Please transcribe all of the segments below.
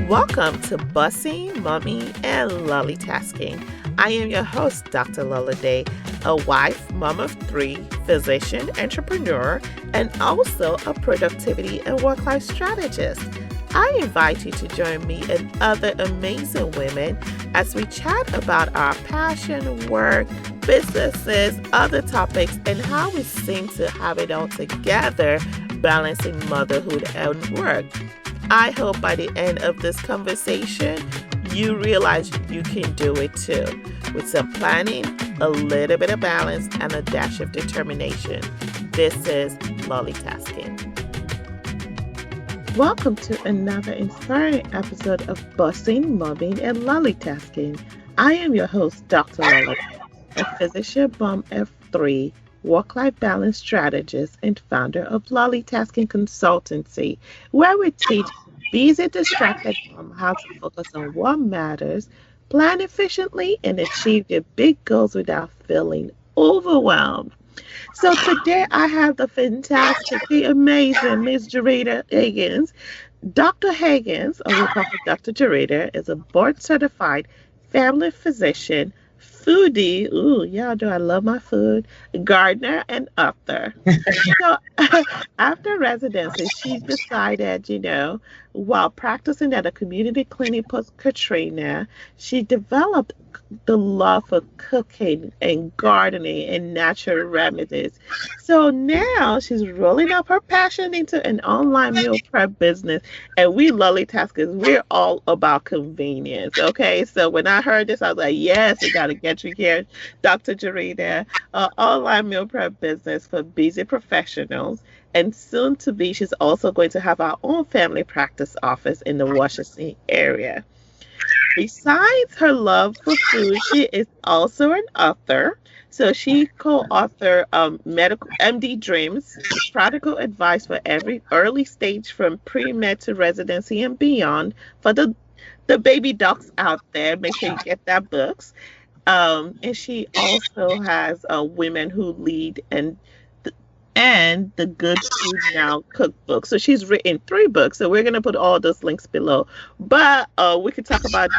Welcome to Bussing, Mommy, and LollieTasking. I am your host, Dr. Lola Day, a wife, mom of three, physician, entrepreneur, and also a productivity and work-life strategist. I invite you to join me and other amazing women as we chat about our passion, work, businesses, other topics, and how we seem to have it all together, balancing motherhood and work. I hope by the end of this conversation, you realize you can do it too, with some planning, a little bit of balance, and a dash of determination. This is LollieTasking. Welcome to another inspiring episode of Bussing, Mobbing, and LollieTasking. I am your host, Dr. Lola, a physician, mom of three, work-life balance strategist, and founder of LollieTasking Consultancy, where we teach busy, distracted mom how to focus on what matters, plan efficiently, and achieve your big goals without feeling overwhelmed. So today I have the fantastic, the amazing Miss Jarita Hagans. Dr. Hagans, or we call her Dr. Jarita, is a board-certified family physician, foodie, ooh, y'all know I love my food, gardener, and author. So after residency, she decided, while practicing at a community clinic post-Katrina, she developed the love for cooking and gardening and natural remedies. So now she's rolling up her passion into an online meal prep business. And we LollieTaskers, we're all about convenience. Okay. So when I heard this, I was like, yes, we got to get you here, Dr. Jarita, online meal prep business for busy professionals. And soon to be, she's also going to have our own family practice office in the Washington area. Besides her love for food, she is also an author. So she co-authored Medical MD Dreams, practical advice for every early stage from pre-med to residency and beyond. For the baby docs out there, make sure you get that books. And she also has Women Who Lead and the Good Food Now cookbook. So she's written 3 books. So we're going to put all those links below. But we could talk about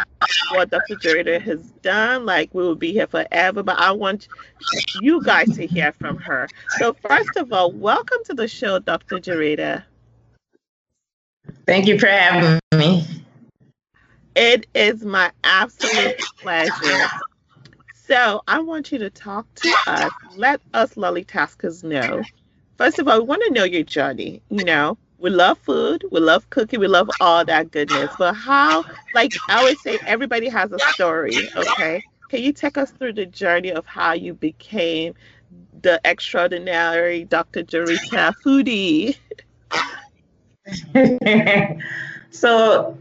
what Dr. Jarita has done. Like, we will be here forever. But I want you guys to hear from her. So first of all, welcome to the show, Dr. Jarita. Thank you for having me. It is my absolute pleasure. So I want you to talk to us. Let us LollieTaskers know. First of all, we want to know your journey. We love food, we love cooking, we love all that goodness. But how, like I always say, everybody has a story, okay? Can you take us through the journey of how you became the extraordinary Dr. Jarita Foodie? So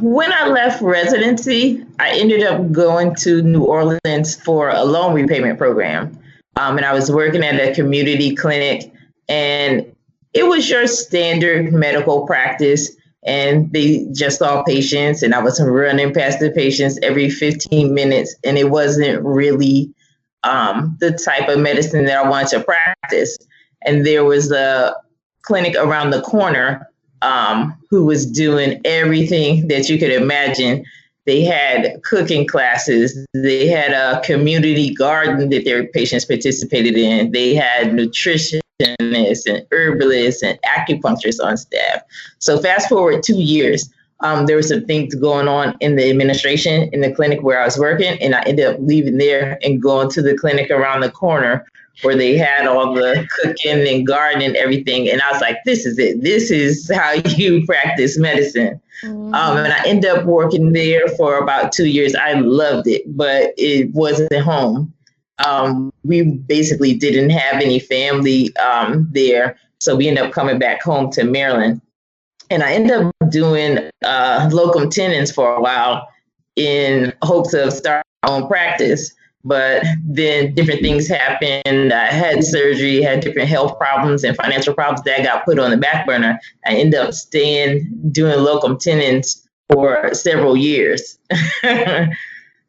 when I left residency, I ended up going to New Orleans for a loan repayment program. And I was working at a community clinic. And it was your standard medical practice, and they just saw patients, and I was running past the patients every 15 minutes, and it wasn't really the type of medicine that I wanted to practice. And there was a clinic around the corner who was doing everything that you could imagine. They had cooking classes. They had a community garden that their patients participated in. They had nutritionists and herbalists and acupuncturists on staff. So fast forward 2 years, there were some things going on in the administration in the clinic where I was working, and I ended up leaving there and going to the clinic around the corner where they had all the cooking and gardening and everything. And I was like, this is it. This is how you practice medicine. And I ended up working there for about 2 years. I loved it, but it wasn't at home. We basically didn't have any family there. So we ended up coming back home to Maryland. And I ended up doing locum tenens for a while in hopes of starting my own practice. But then different things happened. I had surgery, had different health problems and financial problems that got put on the back burner. I ended up doing locum tenens for several years. And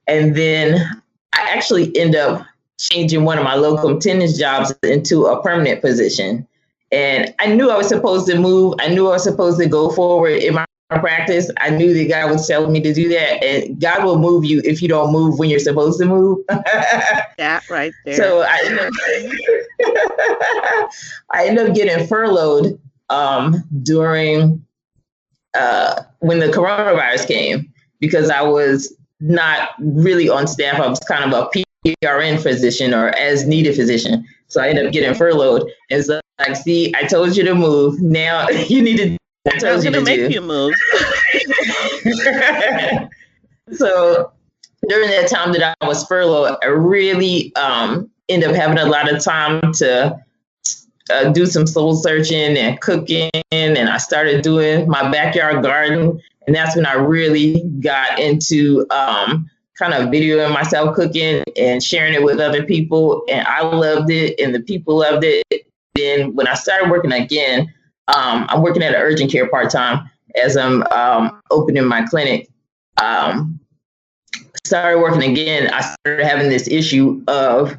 then I actually ended up changing one of my locum tenens jobs into a permanent position. And I knew I was supposed to move. I knew I was supposed to go forward in my practice, I knew that God was telling me to do that. And God will move you if you don't move when you're supposed to move. That right there. So Mhm. I ended up getting furloughed during when the coronavirus came because I was not really on staff. I was kind of a PRN physician or as needed physician. So I ended up getting furloughed. And so like, see, I told you to move. Now you need to do what I Now I'm told you gonna to make do. you move. So during that time that I was furloughed, I really ended up having a lot of time to do some soul searching and cooking. And I started doing my backyard garden. And that's when I really got into kind of videoing myself cooking and sharing it with other people. And I loved it, and the people loved it. Then when I started working again, I'm working at an urgent care part time as I'm opening my clinic. Um, Started working again, I started having this issue of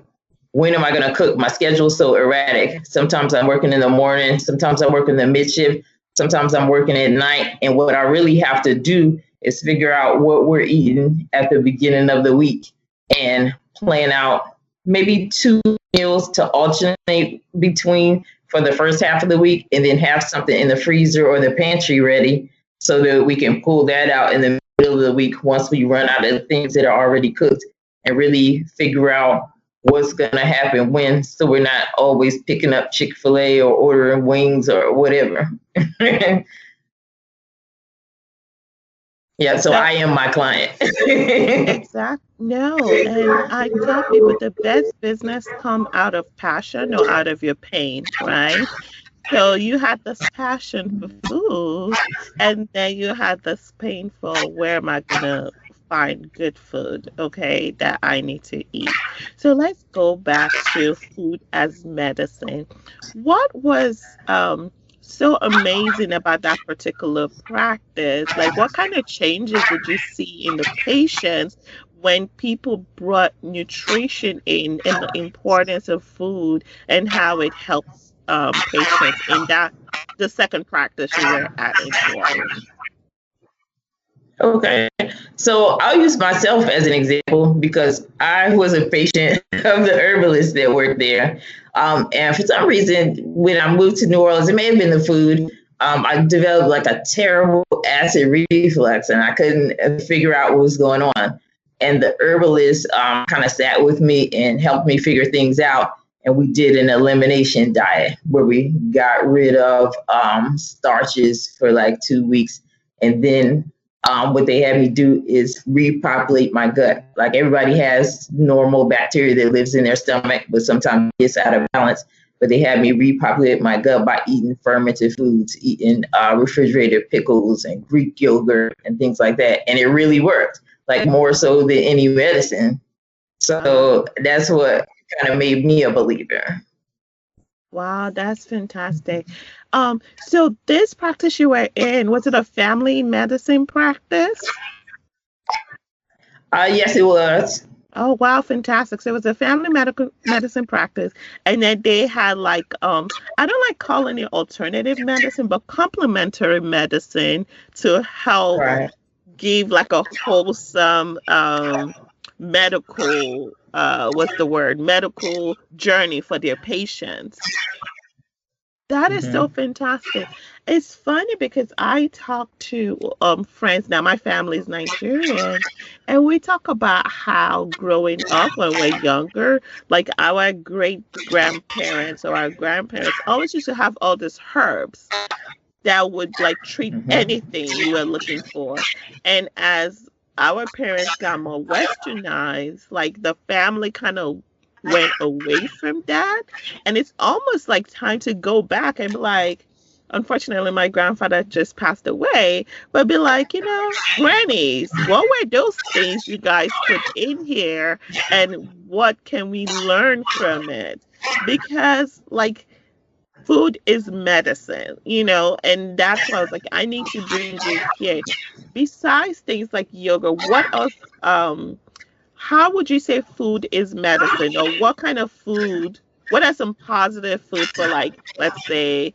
when am I going to cook? My schedule's so erratic. Sometimes I'm working in the morning, sometimes I'm working the mid shift, sometimes I'm working at night. And what I really have to do is figure out what we're eating at the beginning of the week and plan out maybe 2 meals to alternate between for the first half of the week, and then have something in the freezer or the pantry ready so that we can pull that out in the middle of the week once we run out of things that are already cooked, and really figure out what's going to happen when, so we're not always picking up Chick-fil-A or ordering wings or whatever. Yeah, so That I am my client. exact no, and I tell people the best business come out of passion or out of your pain, right? So you had this passion for food, and then you had this pain for where am I gonna find good food, okay, that I need to eat. So let's go back to food as medicine. What was so amazing about that particular practice? Like, what kind of changes did you see in the patients when people brought nutrition in and the importance of food and how it helps patients in that the second practice you were at in New Orleans? Okay. So I'll use myself as an example because I was a patient of the herbalist that worked there. And for some reason, when I moved to New Orleans, it may have been the food. I developed like a terrible acid reflux, and I couldn't figure out what was going on. And the herbalist kind of sat with me and helped me figure things out. And we did an elimination diet where we got rid of starches for like 2 weeks, and then what they had me do is repopulate my gut. Like everybody has normal bacteria that lives in their stomach, but sometimes it gets out of balance. But they had me repopulate my gut by eating fermented foods, eating refrigerated pickles and Greek yogurt and things like that. And it really worked, like more so than any medicine. Wow. So that's what kind of made me a believer. Wow, that's fantastic. So this practice you were in, was it a family medicine practice? Yes, it was. Oh wow, fantastic. So it was a family medical medicine practice. And then they had like I don't like calling it alternative medicine, but complementary medicine to help Right. give like a wholesome medical what's the word? Medical journey for their patients. That is so Mm-hmm. fantastic. It's funny because I talk to friends now. My family is Nigerian, and we talk about how growing up when we're younger, like our great grandparents or our grandparents always used to have all these herbs that would like treat Mm-hmm. anything you were looking for. And as our parents got more westernized, like the family kind of went away from that. And it's almost like time to go back and be like, unfortunately, my grandfather just passed away, but be like, grannies, what were those things you guys put in here and what can we learn from it? Because, like, food is medicine, and that's why I was like, I need to bring you here. Besides things like yoga, what else, how would you say food is medicine? Or what kind of food, what are some positive food for like, let's say,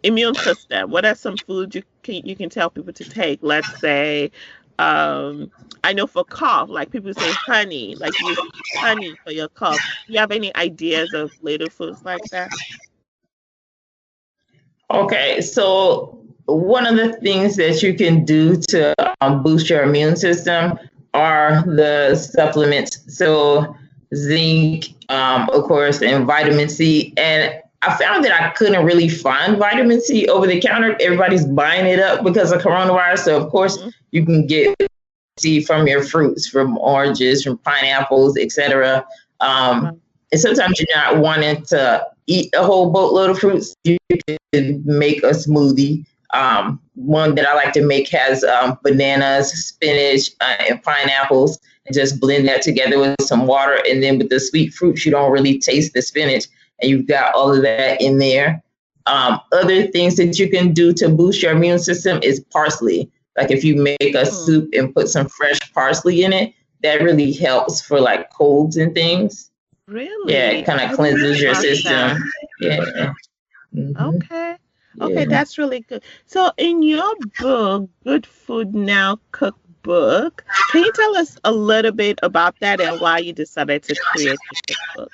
immune system? What are some foods you can tell people to take? Let's say, um, I know for cough, like people say honey, like use honey for your cough. Do you have any ideas of little foods like that? Okay, so one of the things that you can do to boost your immune system are the supplements. So zinc, of course, and vitamin C. And I found that I couldn't really find vitamin C over the counter. Everybody's buying it up because of coronavirus. So of course Mhm. you can get C from your fruits, from oranges, from pineapples, etc. Wow. And sometimes you're not wanting to eat a whole boatload of fruits. You can make a smoothie. One that I like to make has bananas, spinach, and pineapples, and just blend that together with some water. And then with the sweet fruits, you don't really taste the spinach, and you've got all of that in there. Other things that you can do to boost your immune system is parsley. Like if you make a Mm, soup and put some fresh parsley in it, that really helps for like colds and things. Yeah, it really? kind of I didn't know cleanses your about that. system. Yeah. hmm Okay. Okay, Yeah. that's really good. So, in your book, Good Food Now Cookbook, can you tell us a little bit about that and why you decided to create the cookbook?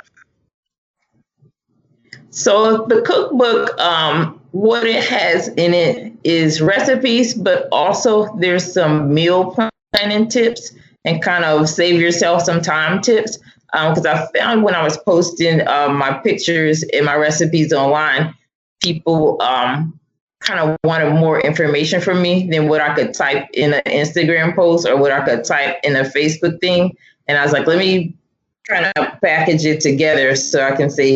So the cookbook, what it has in it is recipes, but also there's some meal planning tips and kind of save yourself some time tips. Because I found when I was posting my pictures and my recipes online, people kind of wanted more information from me than what I could type in an Instagram post or what I could type in a Facebook thing. And I was like, let me try to package it together so I can say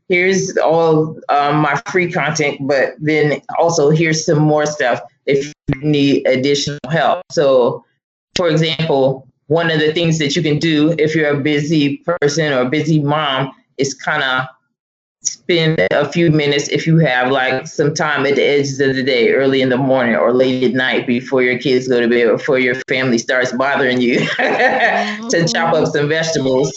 here's all my free content, but then also here's some more stuff if you need additional help. So, for example, one of the things that you can do if you're a busy person or a busy mom is kind of spend a few minutes if you have like some time at the edges of the day, early in the morning or late at night before your kids go to bed or before your family starts bothering you to chop up Mm-hmm. some vegetables.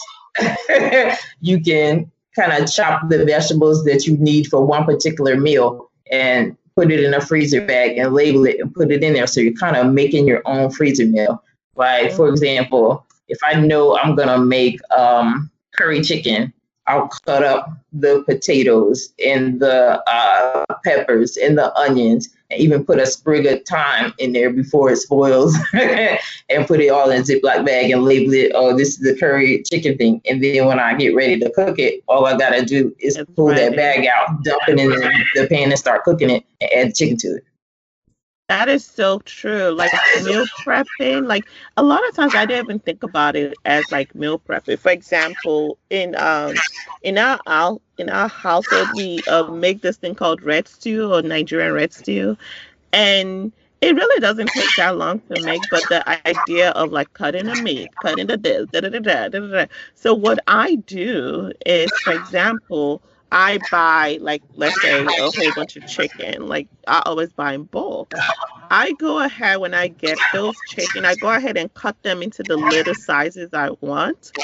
You can kind of chop the vegetables that you need for one particular meal and put it in a freezer bag and label it and put it in there. So you're kind of making your own freezer meal. Like, for example, if I know I'm going to make curry chicken, I'll cut up the potatoes and the peppers and the onions and even put a sprig of thyme in there before it spoils and put it all in a Ziploc bag and label it, oh, this is the curry chicken thing. And then when I get ready to cook it, all I got to do is It's pull that ready. bag out, dump it in the pan and start cooking it and add chicken to it. That is so true. Like meal prepping, like a lot of times I didn't even think about it as like meal prepping. For example, in our household, we make this thing called red stew or Nigerian red stew, and it really doesn't take that long to make. But the idea of like cutting the meat, cutting the this, da da da da da da. Da. So what I do is, for example, I buy like let's say a whole bunch of chicken. Like I always buy in bulk. I go ahead when I get those chicken, I go ahead and cut them into the little sizes I want.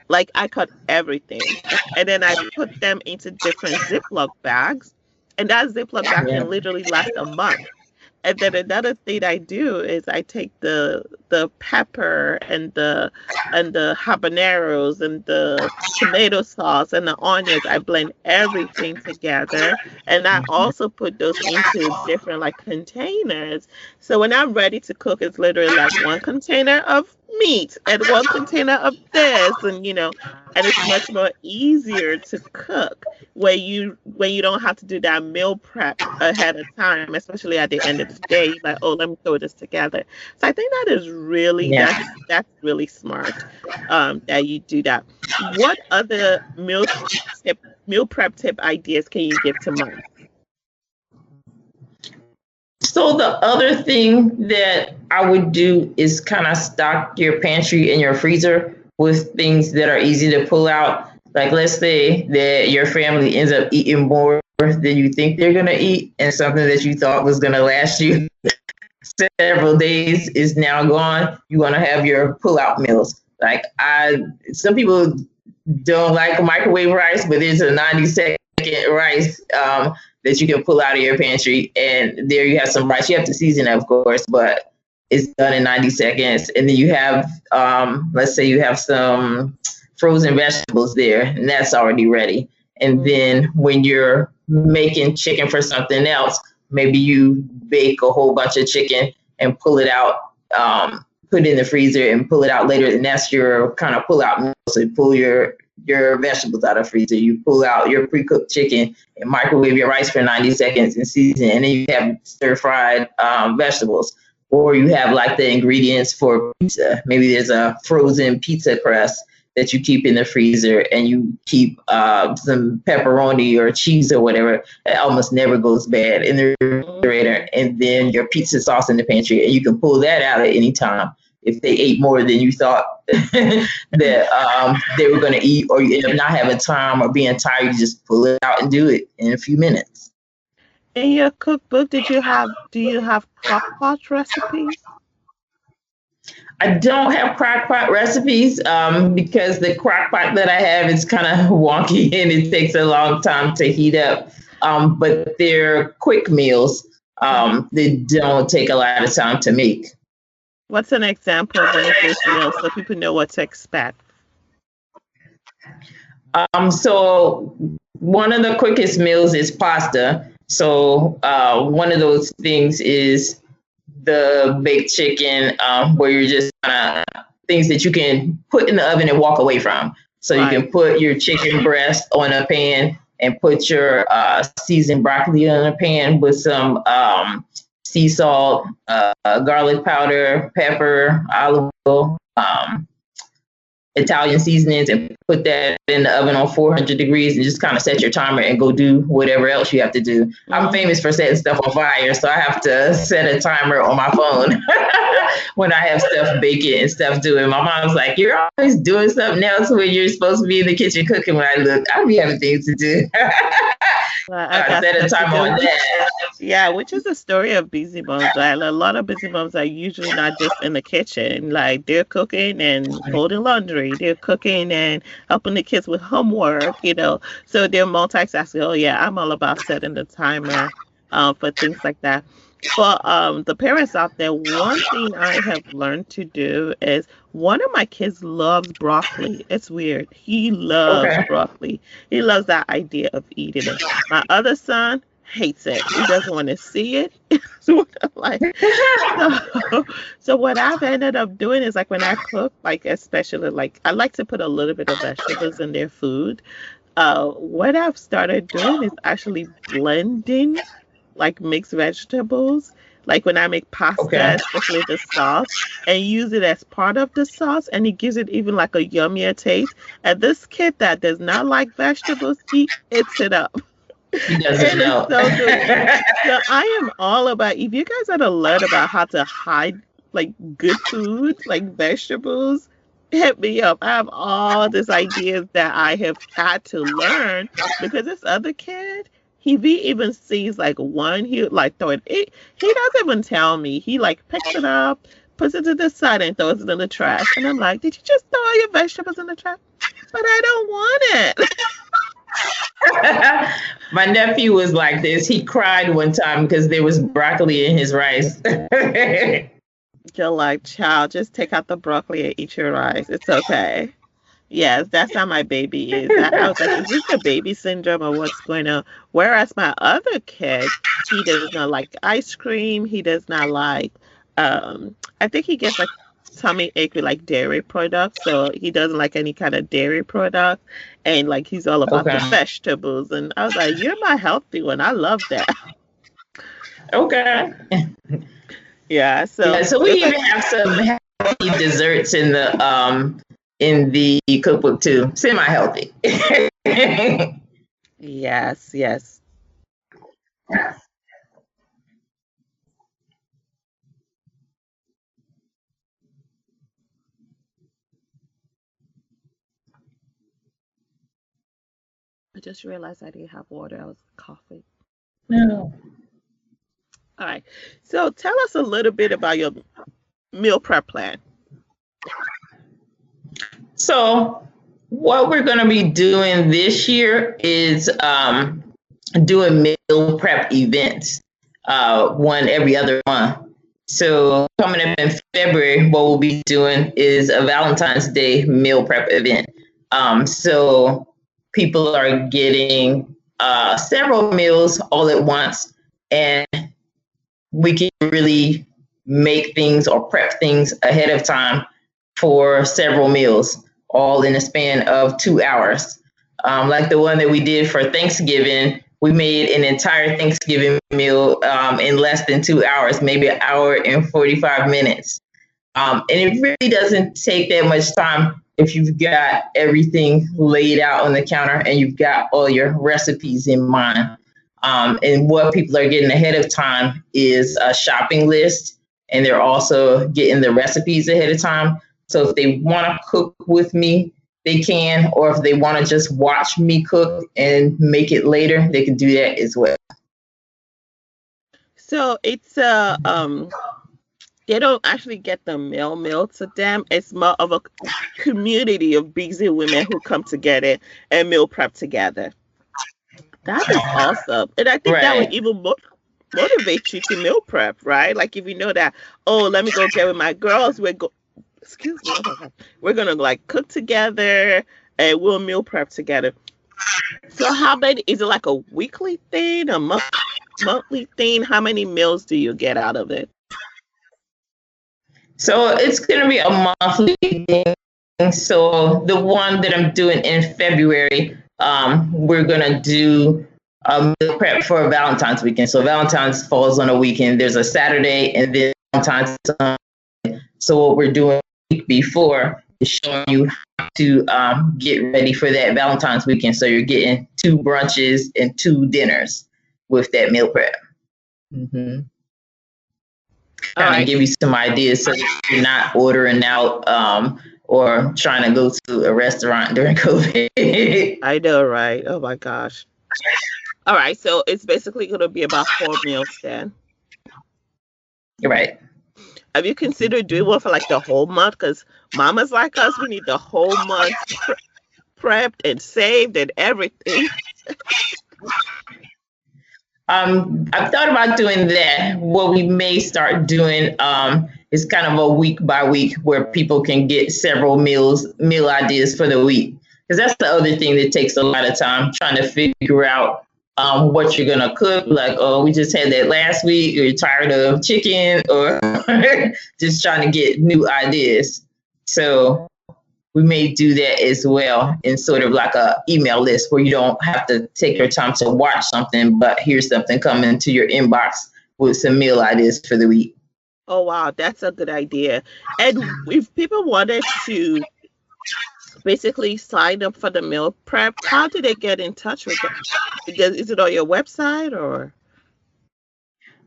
Like I cut everything. And then I put them into different Ziploc bags. And that Ziploc bag Yeah. can literally last a month. And then another thing I do is I take the pepper and the habaneros and the tomato sauce and the onions. I blend everything together, and I also put those into different like containers. So when I'm ready to cook, it's literally like one container of meat and one container of this, and it's much more easier to cook when you don't have to do that meal prep ahead of time, especially at the end of the day. You're like, oh, let me throw this together. So I think that is really Yeah. that's really smart that you do that. What other meal prep tip ideas can you give to moms? So the other thing that I would do is kind of stock your pantry and your freezer with things that are easy to pull out. Like let's say that your family ends up eating more than you think they're gonna eat, and something that you thought was gonna last you several days is now gone. You want to have your pull-out meals. Some people don't like microwave rice, but there's a 90-second rice that you can pull out of your pantry. And there you have some rice. You have to season it, of course, but it's done in 90 seconds. And then you have, let's say you have some frozen vegetables there, and that's already ready. And then when you're making chicken for something else, maybe you bake a whole bunch of chicken and pull it out, put it in the freezer and pull it out later. And that's your kind of pull out meal. So you pull your vegetables out of the freezer, you pull out your pre-cooked chicken and microwave your rice for 90 seconds and season, and then you have stir-fried vegetables. Or you have like the ingredients for pizza. Maybe there's a frozen pizza crust that you keep in the freezer, and you keep some pepperoni or cheese or whatever. It almost never goes bad in the refrigerator. And then your pizza sauce in the pantry, and you can pull that out at any time. If they ate more than you thought that they were going to eat, or you end up not having time or being tired, you just pull it out and do it in a few minutes. In your cookbook, do you have crock pot recipes? I don't have crock pot recipes because the crock pot that I have is kind of wonky and it takes a long time to heat up. But they're quick meals. They don't take a lot of time to make. What's an example of one of those meals so people know what to expect? So one of the quickest meals is pasta. So one of those things is the baked chicken, where you're just things that you can put in the oven and walk away from. So you can put your chicken breast on a pan and put your seasoned broccoli on a pan with some sea salt, garlic powder, pepper, olive oil, Italian seasonings, and put that in the oven on 400 degrees and just kind of set your timer and go do whatever else you have to do. I'm famous for setting stuff on fire, so I have to set a timer on my phone when I have stuff baking and stuff doing. My mom's like, you're always doing something else when you're supposed to be in the kitchen cooking. When I look, I'll be having things to do. I set a timer on that. Yeah, which is the story of busy moms. Like, a lot of busy moms are usually not just in the kitchen. Like, they're cooking and folding laundry. They're cooking and helping the kids with homework, So they're multitasking. Oh, yeah, I'm all about setting the timer for things like that. For the parents out there, one thing I have learned to do is one of my kids loves broccoli. It's weird. He loves broccoli. He loves that idea of eating it. My other son hates it. He doesn't want to see it. So what I've ended up doing is, like, when I cook, like, especially, like, I like to put a little bit of vegetables in their food. What I've started doing is actually blending, like, mixed vegetables, like when I make pasta, especially the sauce, and use it as part of the sauce, and it gives it even like a yummier taste. And this kid that does not like vegetables, he eats it up. He doesn't know. So good. So I am all about, if you guys want to learn about how to hide like good food, like vegetables, hit me up. I have all these ideas that I have had to learn because this other kid, he even sees like one, he like throw it. He doesn't even tell me. He like picks it up, puts it to the side, and throws it in the trash. And I'm like, did you just throw all your vegetables in the trash? But I don't want it. My nephew was like this. He cried one time because there was broccoli in his rice. You're like, child, just take out the broccoli and eat your rice. It's okay. Yes, that's how my baby is. I was like, is this the baby syndrome or what's going on? Whereas my other kid, he does not like ice cream. He does not like, I think he gets like tummy ache with like dairy products. So he doesn't like any kind of dairy product. And like, he's all about the vegetables. And I was like, you're my healthy one. I love that. Okay. Yeah. So we even have some healthy desserts in the cookbook too, semi-healthy. Yes. I just realized I didn't have water. I was coughing. No. All right. So tell us a little bit about your meal prep plan. So what we're going to be doing this year is doing meal prep events, one every other month. So coming up in February, what we'll be doing is a Valentine's Day meal prep event. So people are getting several meals all at once, and we can really make things or prep things ahead of time for several meals, all in a span of 2 hours. Like the one that we did for Thanksgiving, we made an entire Thanksgiving meal in less than 2 hours, maybe an hour and 45 minutes. And it really doesn't take that much time if you've got everything laid out on the counter and you've got all your recipes in mind. And what people are getting ahead of time is a shopping list, and they're also getting the recipes ahead of time. So if they want to cook with me, they can, or if they want to just watch me cook and make it later, they can do that as well. So it's they don't actually get the meal to them. It's more of a community of busy women who come together and meal prep together. That is awesome. And I think that would Right. even motivate you to meal prep, right? Like if you know that, oh, let me go get with my girls. Excuse me, oh my God. We're gonna like cook together and we'll meal prep together. So how many is it like a weekly thing, a monthly thing? How many meals do you get out of it? So it's going to be a monthly thing. So the one that I'm doing in February, we're going to do a meal prep for Valentine's weekend. So Valentine's falls on a weekend. There's a Saturday and then Valentine's. So what we're doing the week before is showing you how to get ready for that Valentine's weekend. So you're getting 2 brunches and 2 dinners with that meal prep. Mm-hmm. All Kind of right. give you some ideas so that you're not ordering out or trying to go to a restaurant during COVID. I know, right? Oh my gosh. All right. So it's basically going to be about 4 meals then. You're right. Have you considered doing one for like the whole month? Because mamas like us, we need the whole month prepped and saved and everything. I've thought about doing that. What we may start doing is kind of a week by week where people can get several meal ideas for the week. Because that's the other thing that takes a lot of time, trying to figure out what you're gonna cook. Like, oh, we just had that last week. You're tired of chicken, or just trying to get new ideas. So we may do that as well in sort of like a email list where you don't have to take your time to watch something, but here's something coming to your inbox with some meal ideas for the week. Oh wow, that's a good idea. And if people wanted to basically sign up for the meal prep, how do they get in touch with it? Is it on your website or?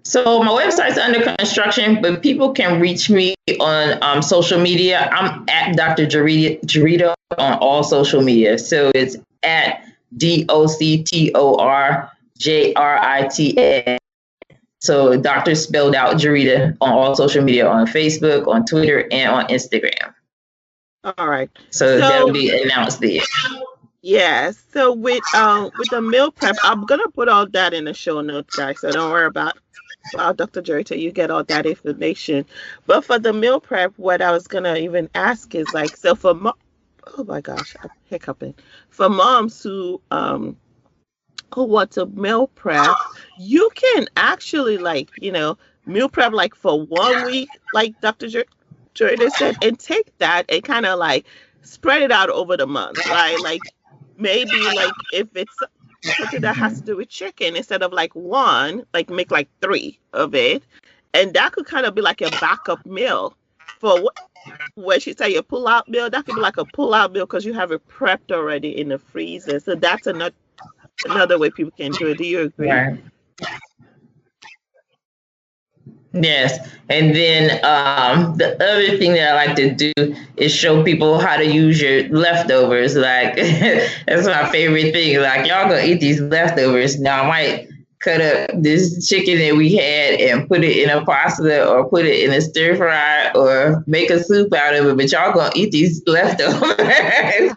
So my website's under construction, but people can reach me on social media. I'm at Dr. Jarita on all social media. So it's at DoctorJrita. So doctor spelled out Jarita on all social media, on Facebook, on Twitter, and on Instagram. All right. So that'll So be announced there. yeah, so with the meal prep, I'm gonna put all that in the show notes, guys. So don't worry about Dr. Jarita. You get all that information. But for the meal prep, what I was gonna even ask is like, so oh my gosh, I'm hiccuping. For moms who want to meal prep, you can actually like, meal prep like for 1 week, like Jordan said, and take that and kind of like spread it out over the month, right? Like maybe like if it's something that has to do with chicken, instead of like one, like make like 3 of it. And that could kind of be like a backup meal for when she say a pull out meal, that could be like a pull out meal because you have it prepped already in the freezer. So that's another way people can do it. Do you agree? Right. Yes. And then the other thing that I like to do is show people how to use your leftovers. Like, that's my favorite thing. Like, y'all gonna eat these leftovers. Now, I might cut up this chicken that we had and put it in a pasta or put it in a stir fry or make a soup out of it, but y'all gonna eat these leftovers.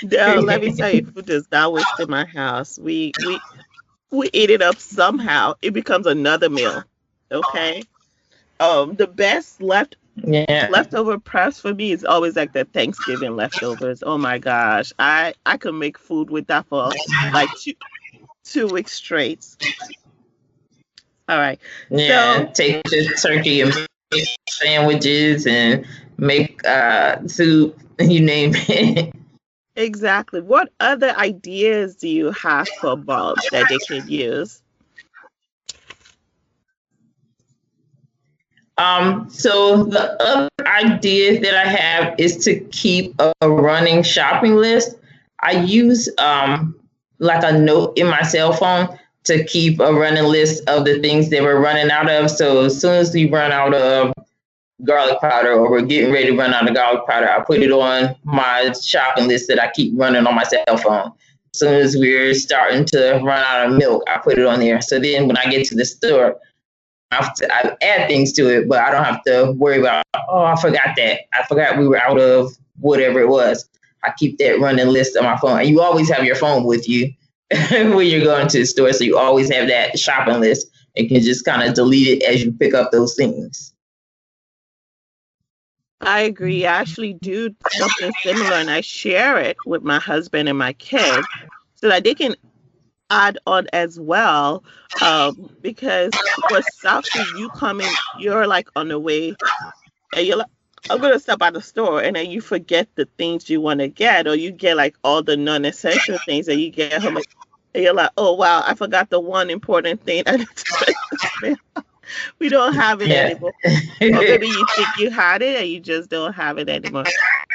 No, let me tell you, food does not waste in my house. we eat it up somehow. It becomes another meal. Okay. The best Yeah. leftover preps for me is always like the Thanksgiving leftovers. Oh my gosh, I could make food with that for like 2 weeks straight. All right. So Yeah. Take the turkey and make sandwiches and make soup, you name it. exactly, what other ideas do you have for moms that they can use? So the other idea that I have is to keep a running shopping list. I use like a note in my cell phone to keep a running list of the things that we're running out of. So as soon as we run out of garlic powder or we're getting ready to run out of garlic powder, I put it on my shopping list that I keep running on my cell phone. As soon as we're starting to run out of milk, I put it on there. So then when I get to the store, I add things to it, but I don't have to worry about, oh, I forgot that. I forgot we were out of whatever it was. I keep that running list on my phone. And you always have your phone with you when you're going to the store. So you always have that shopping list and can just kind of delete it as you pick up those things. I agree. I actually do something similar and I share it with my husband and my kids so that they can add on as well. Because for South Street, you're like on the way and you're like, I'm gonna stop at the store, and then you forget the things you want to get, or you get like all the non-essential things, and you get home and you're like, oh wow, I forgot the one important thing I need to put this meal. We don't have it Yeah. anymore. Or maybe you think you had it and you just don't have it anymore.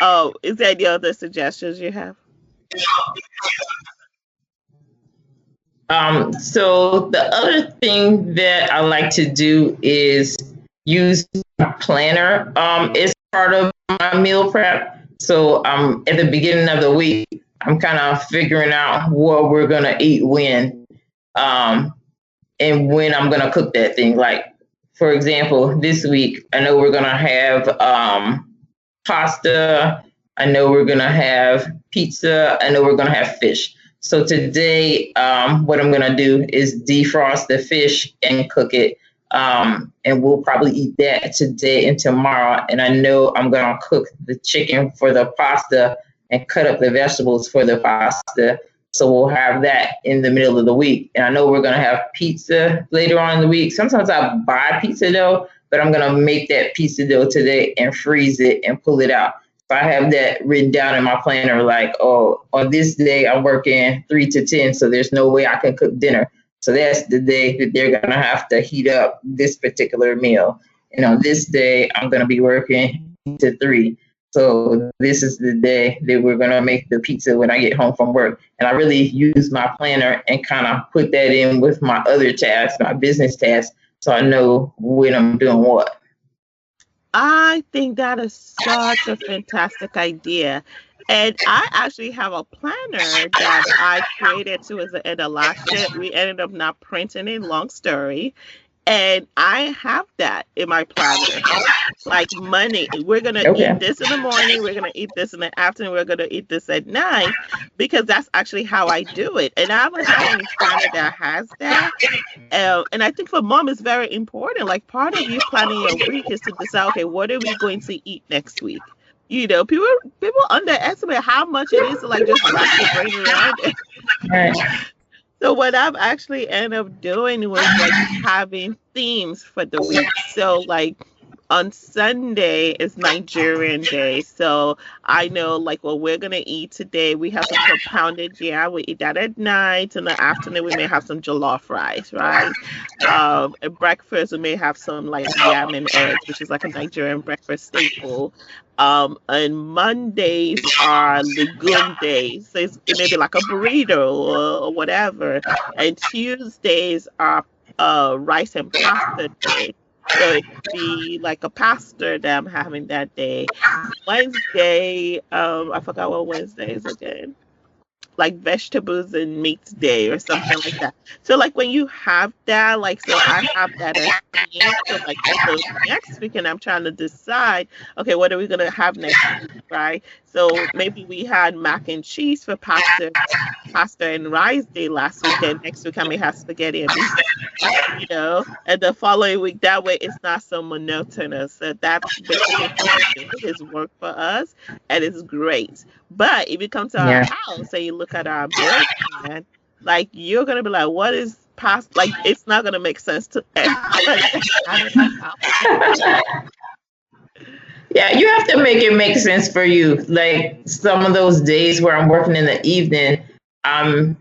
Oh, is there any other suggestions you have? So the other thing that I like to do is use a planner as part of my meal prep. So at the beginning of the week, I'm kind of figuring out what we're gonna eat when, um, and when I'm gonna cook that thing. Like for example, this week I know we're gonna have pasta. I know we're gonna have pizza. I know we're gonna have fish. So today, what I'm gonna do is defrost the fish and cook it, and we'll probably eat that today and tomorrow. And I know I'm gonna cook the chicken for the pasta and cut up the vegetables for the pasta. So we'll have that in the middle of the week. And I know we're gonna have pizza later on in the week. Sometimes I buy pizza dough, but I'm gonna make that pizza dough today and freeze it and pull it out. So I have that written down in my planner, like, oh, on this day I'm working 3 to 10, so there's no way I can cook dinner. So that's the day that they're gonna have to heat up this particular meal. And on this day, I'm gonna be working to 3. So this is the day that we're gonna make the pizza when I get home from work. And I really use my planner and kind of put that in with my other tasks, my business tasks, so I know when I'm doing what. I think that is such a fantastic idea. And I actually have a planner that I created too as the end of last year. We ended up not printing it, long story. And I have that in my planner. Like money, we're gonna eat Okay. this in the morning, we're gonna eat this in the afternoon, we're gonna eat this at night, because that's actually how I do it. And I haven't had any planner that has that. And I think for mom it's very important. Like part of you planning your week is to decide, okay, what are we going to eat next week? People underestimate how much it is to like just wrap your brain around it. All right. So what I've actually ended up doing was like having themes for the week. So like on Sunday is Nigerian Day. So I know like what we're gonna eat today. We have some compounded yam. We eat that at night. In the afternoon we may have some jollof rice, right? At breakfast we may have some like yam and eggs, which is like a Nigerian breakfast staple. And Mondays are legume days. So it may be like a burrito or whatever. And Tuesdays are rice and pasta day. So it could be like a pasta that I'm having that day. Wednesday, I forgot what Wednesday is again. like vegetables and meats day or something like that. So like when you have that, like so I have that as theme. So like so next weekend I'm trying to decide, okay, what are we gonna have next week, right? So maybe we had mac and cheese for pasta and rice day last weekend. Next week I may have spaghetti and beef, and the following week. That way it's not so monotonous. So that's basically how we do it. It's work for us and it's great. But if you come to our Yeah. house and you look at our meal plan, like you're gonna be like, what is past? Like it's not gonna make sense to everybody that have it at home. Yeah, you have to make it make sense for you. Like some of those days where I'm working in the evening, I'm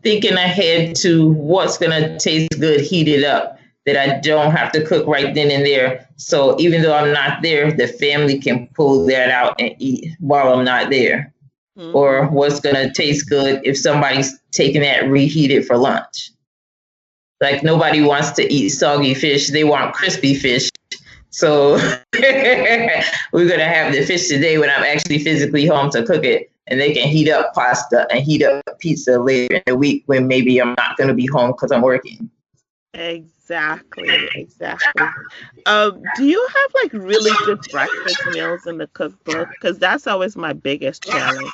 thinking ahead to what's gonna taste good heated up that I don't have to cook right then and there. So even though I'm not there, the family can pull that out and eat while I'm not there. Or Hmm. what's gonna taste good if somebody's taking that reheated for lunch. Like nobody wants to eat soggy fish; they want crispy fish. So we're gonna have the fish today when I'm actually physically home to cook it, and they can heat up pasta and heat up pizza later in the week when maybe I'm not gonna be home because I'm working. Exactly, exactly. Do you have like really good breakfast meals in the cookbook? Because that's always my biggest challenge.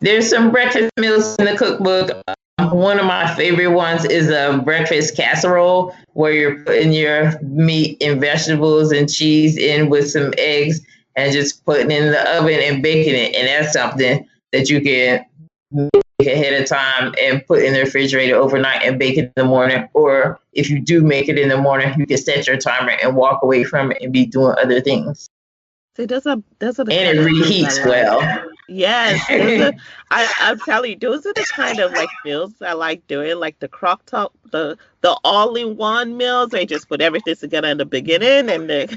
There's some breakfast meals in the cookbook. One of my favorite ones is a breakfast casserole where you're putting your meat and vegetables and cheese in with some eggs and just putting it in the oven and baking it. And that's something that you can make ahead of time and put in the refrigerator overnight and bake it in the morning. Or if you do make it in the morning, you can set your timer and walk away from it and be doing other things. See, those are the And kind it of meals I reheats like. well. Yes, those are. I'm telling you, those are the kind of like meals I like doing, like the crock top, the all-in-one meals. They just put everything together in the beginning and then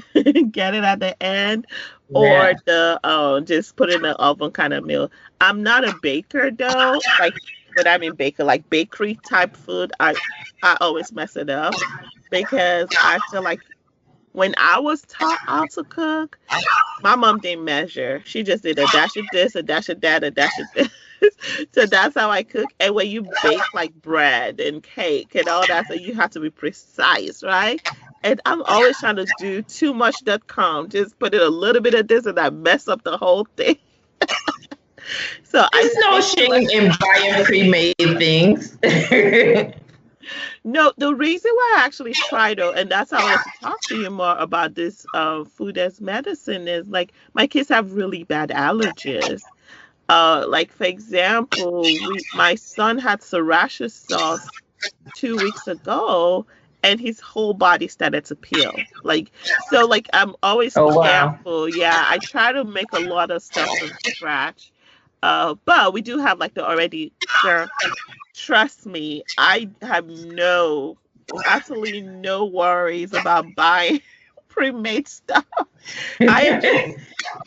get it at the end, or Yeah. the just put it in the oven kind of meal. I'm not a baker though, like when I mean baker, like bakery type food. I always mess it up because I feel like when I was taught how to cook. My mom didn't measure. She just did a dash of this, a dash of that, a dash of this. So that's how I cook. And when you bake like bread and cake and all that, so you have to be precise, right? And I'm always trying to do too much.com. Just put in a little bit of this and I mess up the whole thing. So I There's no stick to like shame in buying pre-made things. no, the reason why I actually try though, and that's how I wanted to talk to you more about this food as medicine is like my kids have really bad allergies. Like for example, we my son had psoriasis sauce 2 weeks ago, and his whole body started to peel. Like so, like I'm always Oh wow. careful. Yeah, I try to make a lot of stuff from scratch. But we do have like the already. Girl, trust me, I have absolutely no worries about buying pre-made stuff. I am just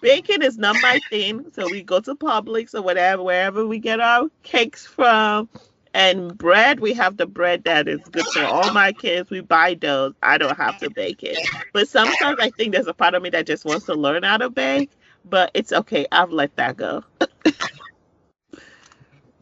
baking is not my thing. So we go to Publix or whatever, wherever we get our cakes from. And bread, we have the bread that is good for all my kids. We buy those. I don't have to bake it. But sometimes I think there's a part of me that just wants to learn how to bake. But it's okay. I've let that go.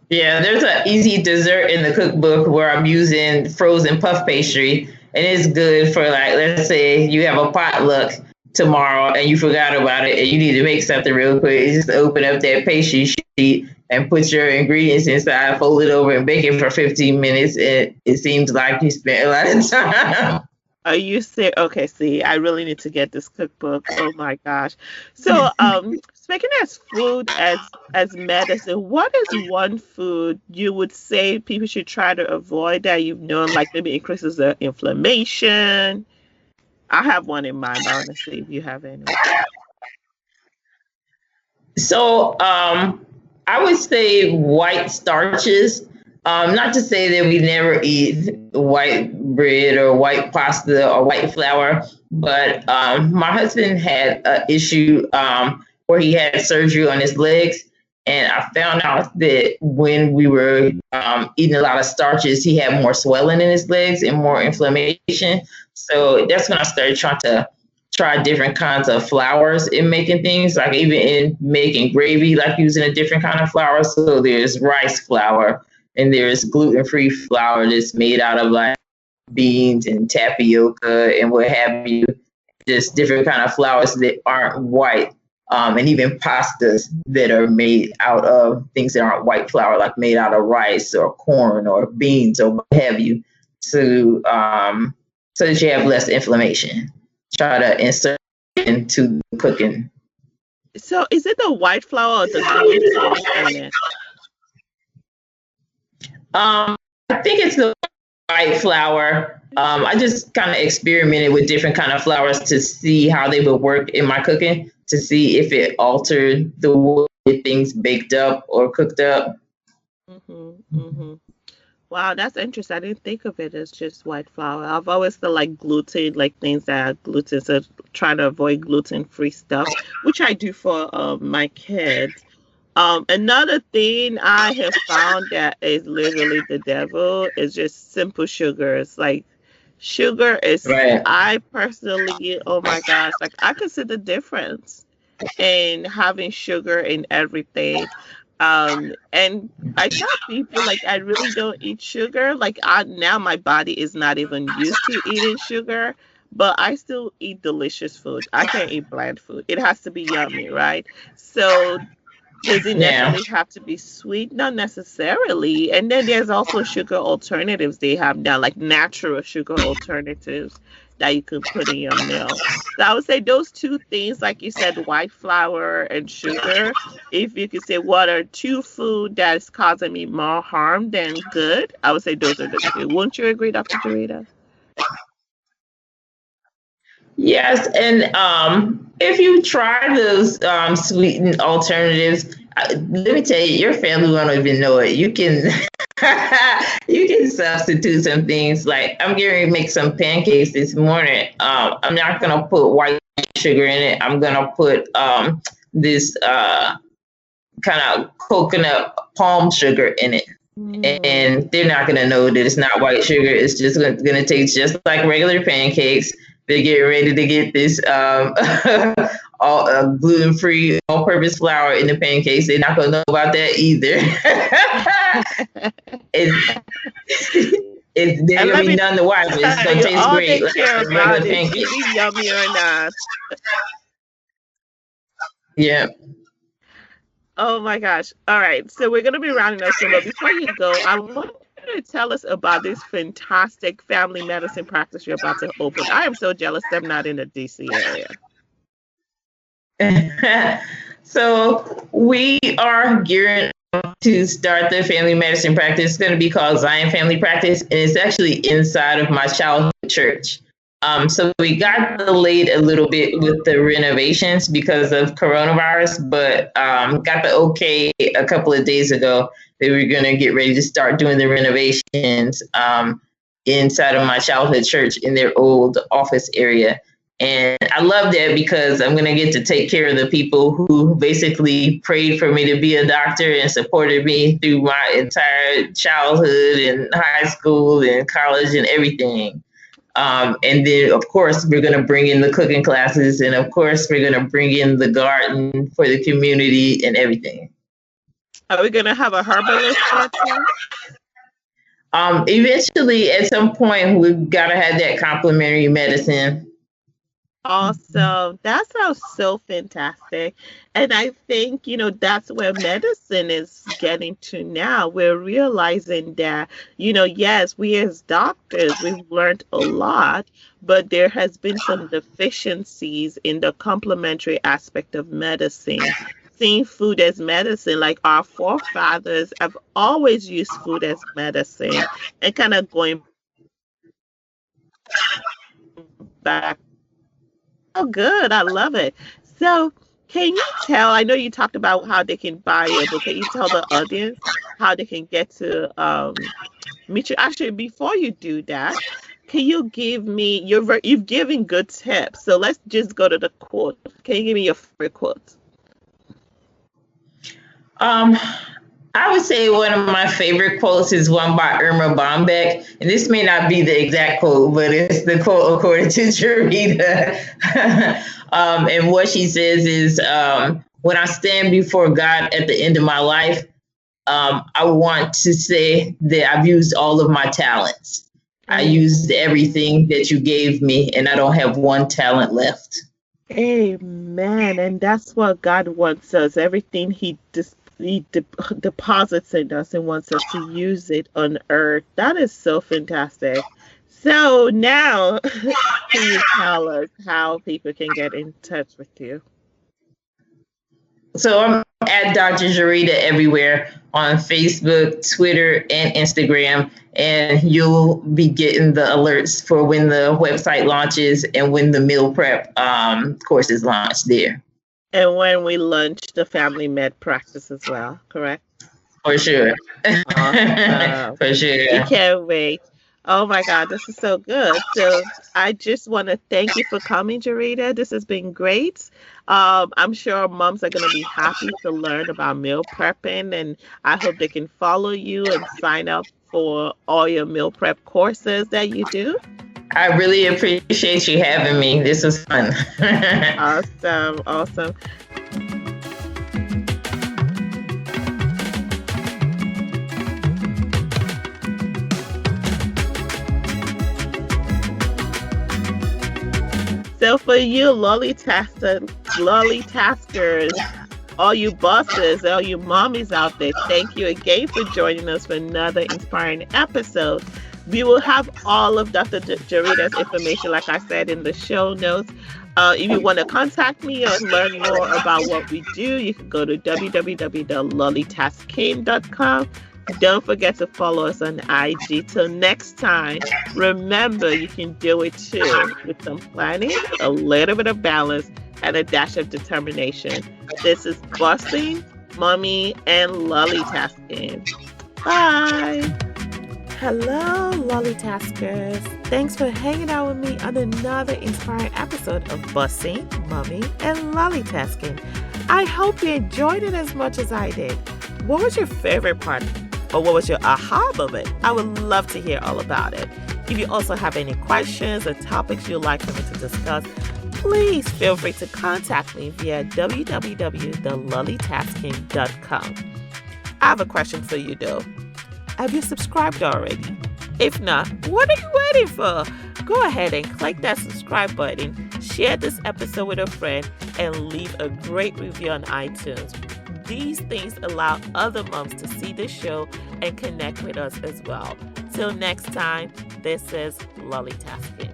Yeah, there's an easy dessert in the cookbook where I'm using frozen puff pastry, and it's good for like let's say you have a potluck tomorrow and you forgot about it and you need to make something real quick. You just open up that pastry sheet and put your ingredients inside, fold it over, and bake it for 15 minutes. And it seems like you spent a lot of time. Are you serious? Okay, see, I really need to get this cookbook. Oh my gosh. So, speaking as food as medicine, what is one food you would say people should try to avoid that you've known like maybe increases the inflammation? I have one in mind, but I want to see if you have any. So I would say white starches. Not to say that we never eat white bread or white pasta or white flour, but my husband had an issue where he had surgery on his legs. And I found out that when we were eating a lot of starches, he had more swelling in his legs and more inflammation. So that's when I started trying to try different kinds of flours in making things, like even in making gravy, like using a different kind of flour. So there's rice flour and there's gluten-free flour that's made out of like beans and tapioca and what have you. Just different kind of flours that aren't white. And even pastas that are made out of things that aren't white flour, like made out of rice or corn or beans or what have you, to so that you have less inflammation. Try to insert into cooking. So is it the white flour or the gluten in it? I think it's the white flour. I just kind of experimented with different kind of flours to see how they would work in my cooking, to see if it altered the way things baked up or cooked up. Wow, that's interesting. I didn't think of it as just white flour. I've always felt like gluten, like things that are gluten, so trying to avoid gluten-free stuff, which I do for my kids. Another thing I have found that is literally the devil is just simple sugars. Like sugar is, Right. I personally, oh my gosh, like I can see the difference in having sugar in everything. And I tell people like I really don't eat sugar. Like I now my body is not even used to eating sugar, but I still eat delicious food. I can't eat bland food. It has to be yummy, right? So does it Yeah. necessarily have to be sweet? Not necessarily. And then there's also sugar alternatives they have now, like natural sugar alternatives that you can put in your meal. So I would say those two things, like you said, white flour and sugar, if you could say what are two food that is causing me more harm than good, I would say those are the two. Wouldn't you agree, Dr. Jarita? Yes, and if you try those sweetened alternatives, let me tell you, your family won't even know it. You can you can substitute some things. Like I'm getting ready to make some pancakes this morning. I'm not gonna put white sugar in it. I'm gonna put this kind of coconut palm sugar in it. Mm. And they're not gonna know that it's not white sugar. It's just gonna taste just like regular pancakes. They get ready to get this all gluten-free, all-purpose flour in the pancakes. They're not gonna know about that either. it's, there's And gonna let be me none to watch, but it's tell gonna you, taste all great they like care a regular about is pancake. is it yummy or not. Yeah. Oh my gosh. All right. So we're going to be rounding up soon, but before you go, I want you to tell us about this fantastic family medicine practice you're about to open. I am so jealous I'm not in the DC area. So we are gearing up to start the family medicine practice. It's going to be called Zion Family Practice, and it's actually inside of my childhood church. So we got delayed a little bit with the renovations because of coronavirus, but got the okay a couple of days ago that we are going to get ready to start doing the renovations inside of my childhood church in their old office area. And I love that because I'm going to get to take care of the people who basically prayed for me to be a doctor and supported me through my entire childhood and high school and college and everything. And then, of course, we're going to bring in the cooking classes. And of course, we're going to bring in the garden for the community and everything. Are we going to have a herbalist there too? Eventually, at some point, we've got to have that complementary medicine. Awesome. That sounds so fantastic. And I think, that's where medicine is getting to now. We're realizing that, yes, we as doctors, we've learned a lot, but there has been some deficiencies in the complementary aspect of medicine. Seeing food as medicine, like our forefathers have always used food as medicine and kind of going back. Oh, good. I love it. So, can you tell? I know you talked about how they can buy your book. Can you tell the audience how they can get to meet you? Actually, before you do that, can you give me you've given good tips. So let's just go to the quote. Can you give me your favorite quote? Um, I would say one of my favorite quotes is one by Irma Bombeck. And this may not be the exact quote, but it's the quote according to Jarita. And what she says is, when I stand before God at the end of my life, I want to say that I've used all of my talents. I used everything that you gave me, and I don't have one talent left. Amen. And that's what God wants us. Everything deposits in us and wants us to use it on earth. That is so fantastic. So now, can you tell us how people can get in touch with you? So I'm at Dr. Jarita everywhere on Facebook, Twitter, and Instagram. And you'll be getting the alerts for when the website launches and when the meal prep courses launch there. And when we launch the family med practice as well, correct? For sure. Awesome. For sure. You can't wait. Oh my God, this is so good. So I just want to thank you for coming, Jarita. This has been great. I'm sure moms are going to be happy to learn about meal prepping, and I hope they can follow you and sign up for all your meal prep courses that you do. I really appreciate you having me. This was fun. Awesome. Awesome. So for you, LollieTaskers, all you bosses, all you mommies out there, thank you again for joining us for another inspiring episode. We will have all of Dr. Jarita's information, like I said, in the show notes. If you want to contact me or learn more about what we do, you can go to www.LollieTasking.com. Don't forget to follow us on IG. Till next time, remember you can do it too with some planning, a little bit of balance, and a dash of determination. This is Bossing, Mommy, and LollieTasking. Bye. Hello, LollieTaskers. Thanks for hanging out with me on another inspiring episode of Bossing, Mommy, and LollieTasking. I hope you enjoyed it as much as I did. What was your favorite part? Or what was your aha moment? I would love to hear all about it. If you also have any questions or topics you'd like for me to discuss, please feel free to contact me via www.LollieTasking.com. I have a question for you though. Have you subscribed already? If not, what are you waiting for? Go ahead and click that subscribe button, share this episode with a friend, and leave a great review on iTunes. These things allow other moms to see the show and connect with us as well. Till next time, this is LollieTasking.